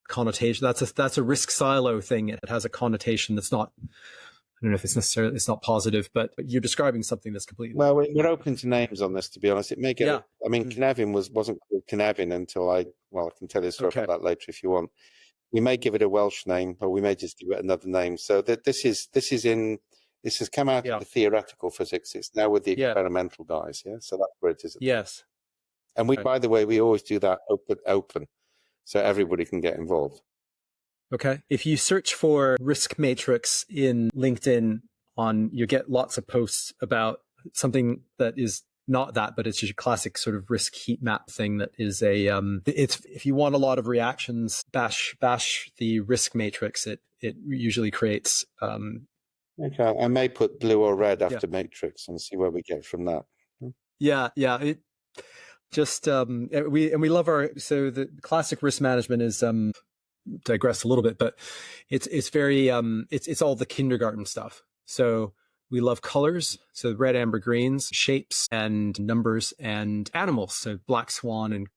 connotation. That's a risk silo thing. It has a connotation that's not, I don't know if it's not positive, but you're describing something that's completely. Well, we're open to names on this, to be honest. It may get, yeah. I mean, Cynefin wasn't called Cynefin until I can tell you a story about that later if you want. We may give it a Welsh name, or we may just give it another name. So that this has come out of the theoretical physics. It's now with the experimental guys. Yeah. So that's where it is. Yes. And by the way, we always do that open, so everybody can get involved. Okay. If you search for risk matrix in LinkedIn, you get lots of posts about something that is not that, but it's just a classic sort of risk heat map thing that is it's, if you want a lot of reactions, bash the risk matrix, it usually creates, okay. I may put blue or red after matrix and see where we get from that. Yeah. Yeah. It just, we love so the classic risk management is, digress a little bit, but it's very, it's all the kindergarten stuff. So we love colors, so red, amber, greens, shapes and numbers, and animals, so black swan and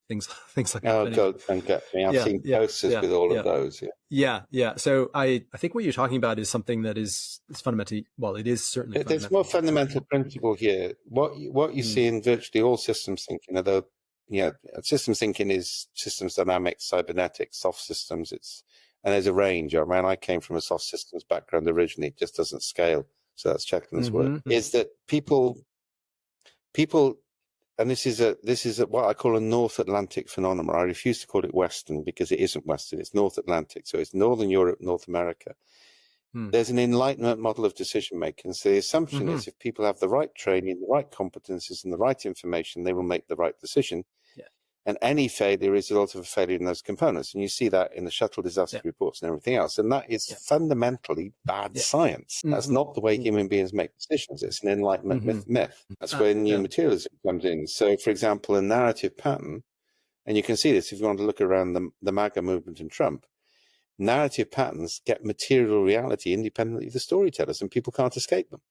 things like that. Oh, God, don't get me. I've seen posters with all of those. Yeah. So I think what you're talking about is something that is fundamentally, well, it is certainly. There's more fundamental principle here. What you see in virtually all systems thinking, although systems thinking is systems dynamics, cybernetics, soft systems. And there's a range. I mean, I came from a soft systems background originally. It just doesn't scale. So that's Checkland's work. Is that people, and this is what I call a North Atlantic phenomenon. I refuse to call it Western because it isn't Western. It's North Atlantic. So it's Northern Europe, North America. There's an enlightenment model of decision making. So the assumption is if people have the right training, the right competencies, and the right information, they will make the right decision. And any failure is a result of a failure in those components. And you see that in the shuttle disaster reports and everything else. And that is fundamentally bad science. That's not the way human beings make decisions. It's an enlightenment myth. That's where new materialism comes in. So, for example, a narrative pattern, and you can see this if you want to look around the MAGA movement and Trump, narrative patterns get material reality independently of the storytellers, and people can't escape them.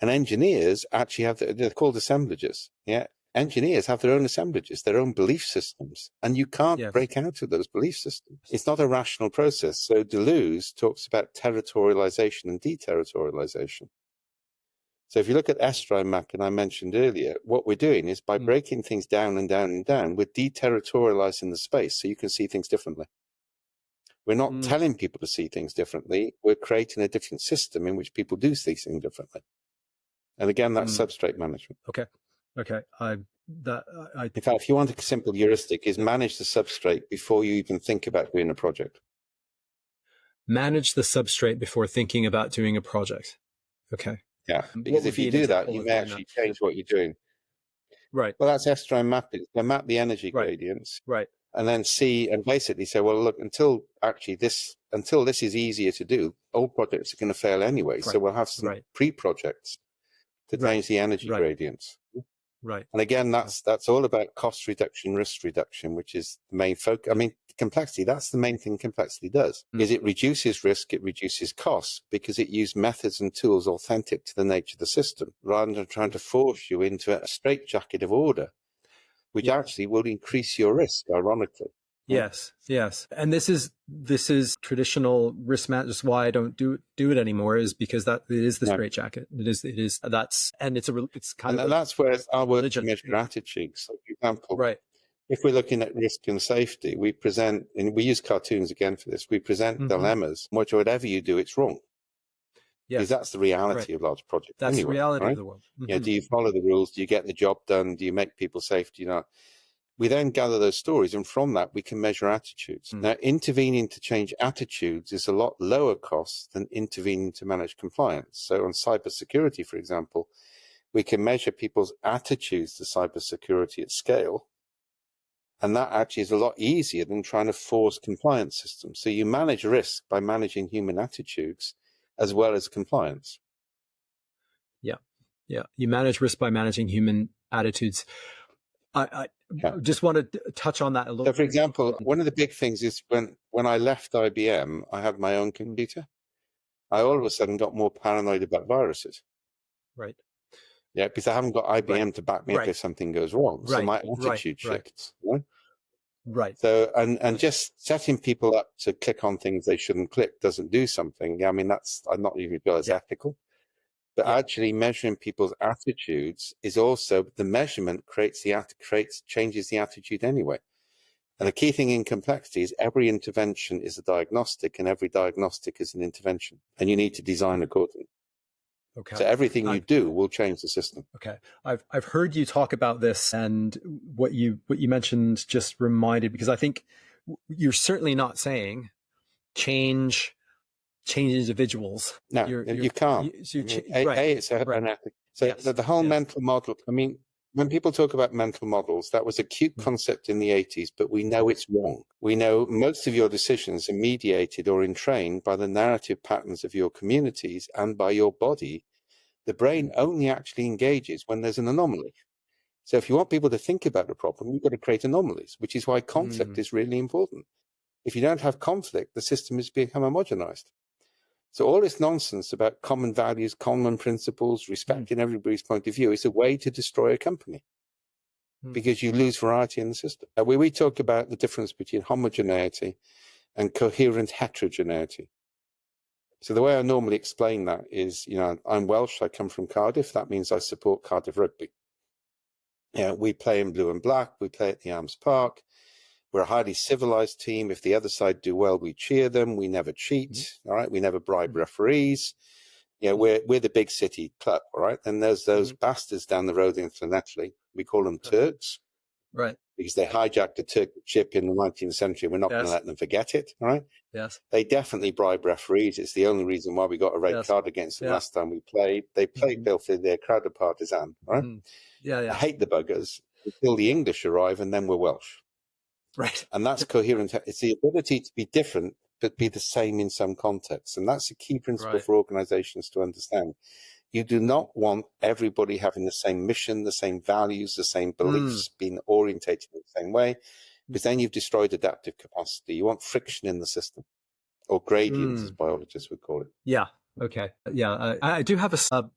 And engineers actually they're called assemblages. Yeah. Engineers have their own assemblages, their own belief systems, and you can't break out of those belief systems. It's not a rational process. So Deleuze talks about territorialization and deterritorialization. So if you look at EST Mapping I mentioned earlier, what we're doing is by breaking things down and down and down, we're deterritorializing the space so you can see things differently. We're not telling people to see things differently. We're creating a different system in which people do see things differently. And again, that's substrate management. Okay. In fact, if you want a simple heuristic, is manage the substrate before you even think about doing a project. Manage the substrate before thinking about doing a project. Okay. Yeah, because if you do that, you may actually change what you're doing. Right. Well, that's EST mapping. They map the energy gradients. Right. And then basically say, well, look, until this is easier to do, old projects are going to fail anyway. Right. So we'll have some pre-projects to change the energy gradients. Right. And again, that's all about cost reduction, risk reduction, which is the main focus. I mean, complexity, that's the main thing complexity does, is it reduces risk, it reduces costs, because it uses methods and tools authentic to the nature of the system, rather than trying to force you into a straitjacket of order, which actually will increase your risk, ironically. Yes. And this is traditional risk management. That's why I don't do it anymore, is because it is the straitjacket. It's kind of that's where our work to measure attitudes. So, for example, if we're looking at risk and safety, we present, and we use cartoons again for this. We present dilemmas, which whatever you do, it's wrong. Yes. Because that's the reality of large projects. That's the reality of the world. Do you follow the rules? Do you get the job done? Do you make people safe? Do you not? We then gather those stories, and from that, we can measure attitudes. Now, intervening to change attitudes is a lot lower cost than intervening to manage compliance. So on cybersecurity, for example, we can measure people's attitudes to cybersecurity at scale. And that actually is a lot easier than trying to force compliance systems. So you manage risk by managing human attitudes as well as compliance. Yeah. You manage risk by managing human attitudes. just want to touch on that a little. So, for example, one of the big things is when I left IBM, I had my own computer. I all of a sudden got more paranoid about viruses. Right. Yeah, because I haven't got IBM to back me up if something goes wrong. So my attitude shifts. Right. So, and just setting people up to click on things they shouldn't click doesn't do something. I mean, I'm not even feel it's ethical. But actually measuring people's attitudes is also, the measurement changes the attitude anyway. And the key thing in complexity is every intervention is a diagnostic and every diagnostic is an intervention. And you need to design accordingly. Okay. So everything you do will change the system. Okay. I've heard you talk about this, and what you mentioned just reminded, because I think you're certainly not saying change individuals. No, you can't. It's an ethic. So the whole mental model, I mean, when people talk about mental models, that was a cute concept in the 80s, but we know it's wrong. We know most of your decisions are mediated or entrained by the narrative patterns of your communities and by your body. The brain only actually engages when there's an anomaly. So if you want people to think about the problem, you've got to create anomalies, which is why conflict is really important. If you don't have conflict, the system has become homogenized. So all this nonsense about common values, common principles, respecting everybody's point of view is a way to destroy a company because you lose variety in the system. We talk about the difference between homogeneity and coherent heterogeneity. So the way I normally explain that is, I'm Welsh, I come from Cardiff. That means I support Cardiff Rugby. We play in blue and black. We play at the Arms Park. We're a highly civilized team. If the other side do well, we cheer them. We never cheat. All right. We never bribe referees. We're the big city club. All right. And there's those bastards down the road in Llanelli. We call them Turks. Right. Because they hijacked a Turkish ship in the 19th century. We're not going to let them forget it. All right. Yes. They definitely bribe referees. It's the only reason why we got a red card against them last time we played. They played filthy. They're a crowd of partisan. All right. I hate the buggers until the English arrive, and then we're Welsh. Right. And that's coherent. It's the ability to be different, but be the same in some contexts. And that's a key principle for organizations to understand. You do not want everybody having the same mission, the same values, the same beliefs, being orientated in the same way, because then you've destroyed adaptive capacity. You want friction in the system, or gradients, as biologists would call it. Yeah. Okay. Yeah. I do have a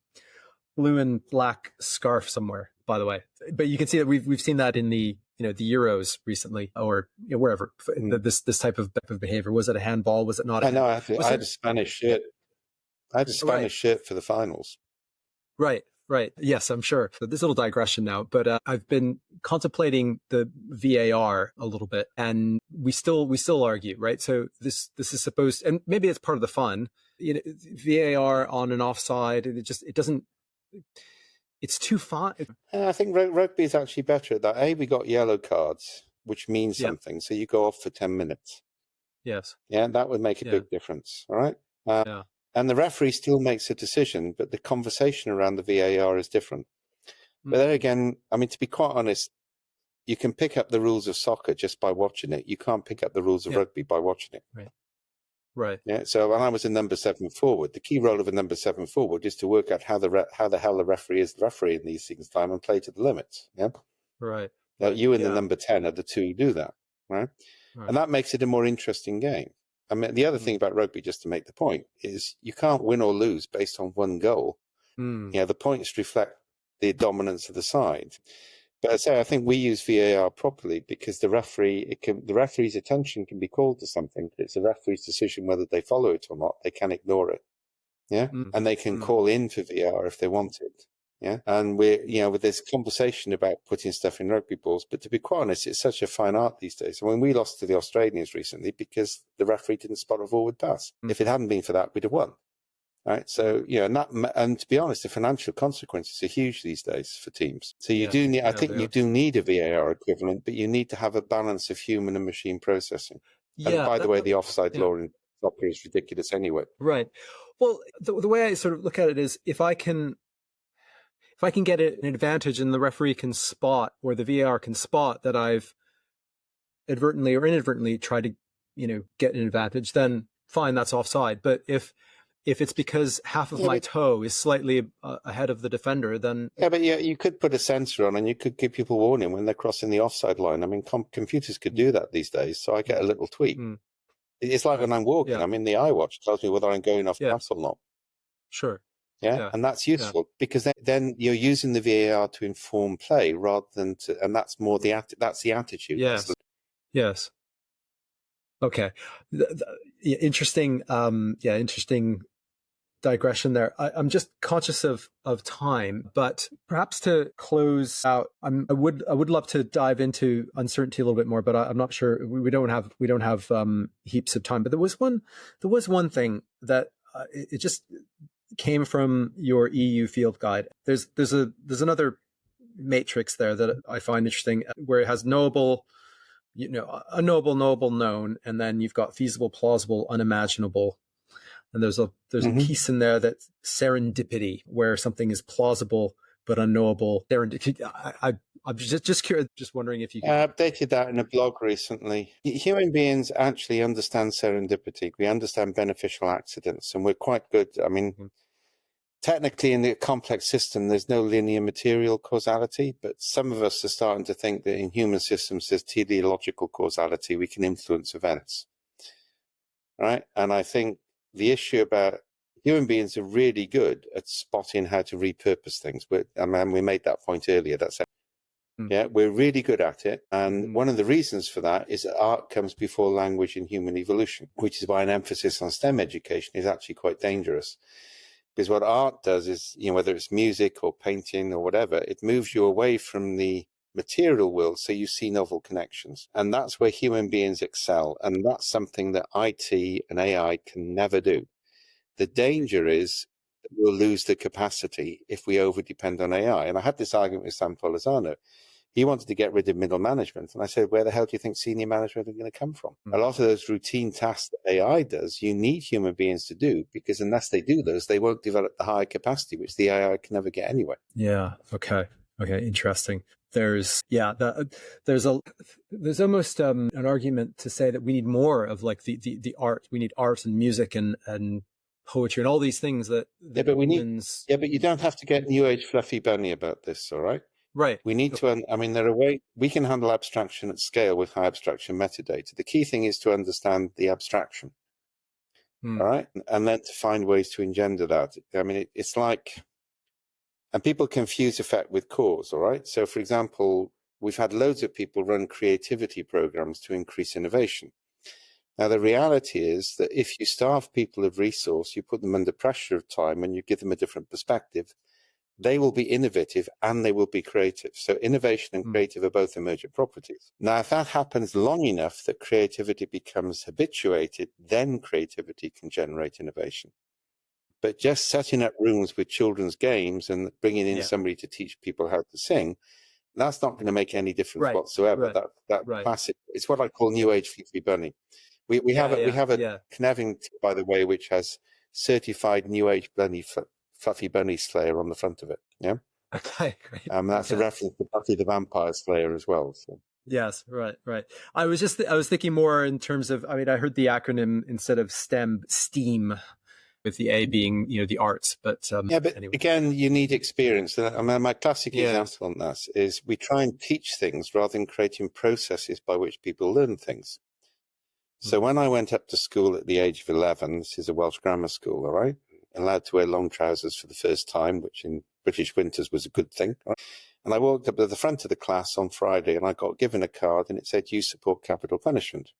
blue and black scarf somewhere, by the way, but you can see that we've seen that in the the Euros recently, or wherever, this type of behavior. Was it a handball? Was it not? I know. I had a Spanish shirt. I had a Spanish shirt for the finals. Right. Yes, I'm sure. This little digression now, but I've been contemplating the VAR a little bit, and we still argue, right? So this is supposed, and maybe it's part of the fun. VAR on and offside. It doesn't. It's too fun. I think rugby is actually better at that. We got yellow cards, which means something. So you go off for 10 minutes. Yes. Yeah, that would make a big difference. All right. And the referee still makes a decision, but the conversation around the VAR is different. But then again, I mean, to be quite honest, you can pick up the rules of soccer just by watching it. You can't pick up the rules of rugby by watching it. Right. Yeah. So when I was a number 7 forward, the key role of a number 7 forward is to work out how the hell the referee is the referee in these things time and play to the limits. Yeah. Right. Now, you and the number 10 are the two who do that. Right. And that makes it a more interesting game. I mean, the other thing about rugby, just to make the point, is you can't win or lose based on one goal. The points reflect the dominance of the side. But I think we use VAR properly because the referee's attention can be called to something. It's the referee's decision whether they follow it or not. They can ignore it. Yeah. And they can call in for VAR if they want it. Yeah. And we're, with this conversation about putting stuff in rugby balls, but to be quite honest, it's such a fine art these days. I mean, we lost to the Australians recently because the referee didn't spot a forward pass. If it hadn't been for that, we'd have won. Right. So, and to be honest, the financial consequences are huge these days for teams. So you do need, I think you do need a VAR equivalent, but you need to have a balance of human and machine processing. And by the way, the offside law in soccer is ridiculous anyway. Right. Well, the way I sort of look at it is if I can get an advantage and the referee can spot, or the VAR can spot that I've advertently or inadvertently tried to, get an advantage, then fine, that's offside. But if if it's because half of my toe is slightly ahead of the defender, then... Yeah, but yeah, you could put a sensor on and you could give people warning when they're crossing the offside line. I mean, computers could do that these days, so I get a little tweak. It's like when I'm walking, I mean, the iWatch tells me whether I'm going off path or not. Sure. Yeah, and that's useful because then you're using the VAR to inform play rather than to, and that's more that's the attitude. Yes. Yes. Okay. Interesting. Interesting digression there. I'm just conscious of time, but perhaps to close out, I would love to dive into uncertainty a little bit more, but I'm not sure we don't have heaps of time. But there was one thing that it just came from your EU field guide. There's another matrix there that I find interesting, where it has knowable, a knowable known, and then you've got feasible, plausible, unimaginable. And there's a piece in there that's serendipity, where something is plausible but unknowable. I'm just curious, just wondering if you can... I updated that in a blog recently. Human beings actually understand serendipity. We understand beneficial accidents, and we're quite good. I mean, technically in the complex system, there's no linear material causality, but some of us are starting to think that in human systems, there's teleological causality. We can influence events, right? And I think the issue about human beings are really good at spotting how to repurpose things. We made that point earlier. Yeah, we're really good at it. And one of the reasons for that is that art comes before language in human evolution, which is why an emphasis on STEM education is actually quite dangerous. Because what art does is, whether it's music or painting or whatever, it moves you away from the material world, so you see novel connections. And that's where human beings excel. And that's something that IT and AI can never do. The danger is that we'll lose the capacity if we over depend on AI. And I had this argument with Sam Polizano. He wanted to get rid of middle management. And I said, where the hell do you think senior management are going to come from? A lot of those routine tasks that AI does, you need human beings to do, because unless they do those, they won't develop the higher capacity, which the AI can never get anyway. Yeah. Okay. Interesting. There's almost an argument to say that we need more of like the art. We need art and music and poetry and all these things that but you don't have to get new age fluffy bunny about this. All right. Right. We need to, there are ways we can handle abstraction at scale with high abstraction metadata. The key thing is to understand the abstraction. All right. And then to find ways to engender that. It's like, and people confuse effect with cause. All right. So, for example, we've had loads of people run creativity programs to increase innovation. Now, the reality is that if you starve people of resource, you put them under pressure of time, and you give them a different perspective, they will be innovative and they will be creative. So innovation and creative are both emergent properties. Now, if that happens long enough that creativity becomes habituated, then creativity can generate innovation. But just setting up rooms with children's games and bringing in somebody to teach people how to sing, that's not going to make any difference whatsoever. That classic, it's what I call new age fluffy bunny. We have a Cynefin, by the way, which has certified new age bunny fluffy bunny slayer on the front of it. Yeah. Okay, great. That's a reference to Buffy the Vampire Slayer as well. So. Yes, right. I was thinking more in terms of, I heard the acronym instead of STEM, STEAM, with the A being, the arts. But anyway. Again, you need experience. My classic example on that is we try and teach things rather than creating processes by which people learn things. So when I went up to school at the age of 11, this is a Welsh grammar school, all right? Allowed to wear long trousers for the first time, which in British winters was a good thing. Right? And I walked up to the front of the class on Friday and I got given a card and it said, "You support capital punishment."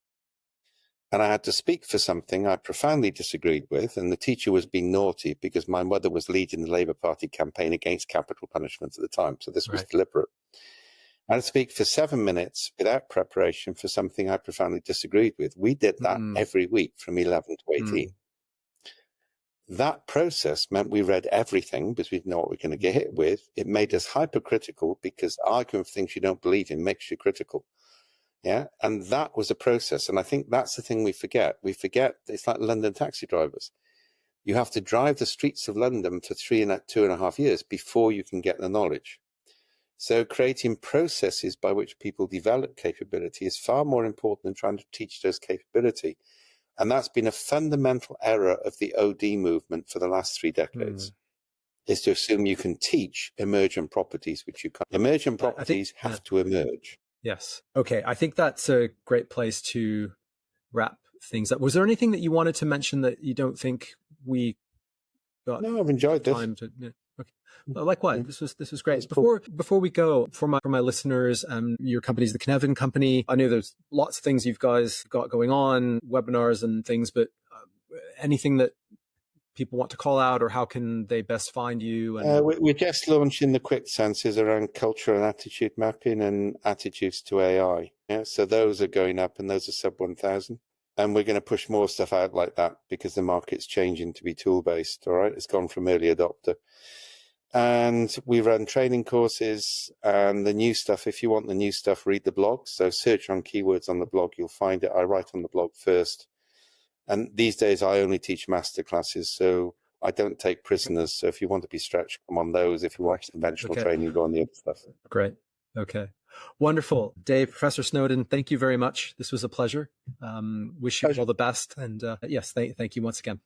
And I had to speak for something I profoundly disagreed with. And the teacher was being naughty because my mother was leading the Labour Party campaign against capital punishment at the time. So this was deliberate. I had to speak for 7 minutes without preparation for something I profoundly disagreed with. We did that every week from 11 to 18. That process meant we read everything because we didn't know what we were going to get hit with. It made us hypercritical because arguing for things you don't believe in makes you critical. Yeah. And that was a process. And I think that's the thing we forget. We forget it's like London taxi drivers. You have to drive the streets of London for 2.5 years before you can get the knowledge. So creating processes by which people develop capability is far more important than trying to teach those capability. And that's been a fundamental error of the OD movement for the last 3 decades, is to assume you can teach emergent properties, which you can't. Emergent properties have to emerge. Yes. Okay. I think that's a great place to wrap things up. Was there anything that you wanted to mention that you don't think we got? No, I've enjoyed time this. To, okay. Likewise, this was great. Before we go, for my listeners, your company's the Cynefin company. I know there's lots of things you guys got going on, webinars and things, but anything that people want to call out, or how can they best find you? And we're just launching the quick senses around culture and attitude mapping and attitudes to AI. Yeah, so those are going up, and those are sub 1,000. And we're going to push more stuff out like that because the market's changing to be tool-based, all right? It's gone from early adopter. And we run training courses and the new stuff. If you want the new stuff, read the blog. So search on keywords on the blog, you'll find it. I write on the blog first. And these days I only teach master classes, so I don't take prisoners. So if you want to be stretched, come on those. If you want conventional training, go on the other stuff. Great. Okay. Wonderful. Dave, Professor Snowden, thank you very much. This was a pleasure. Wish you all the best. And yes, thank you once again.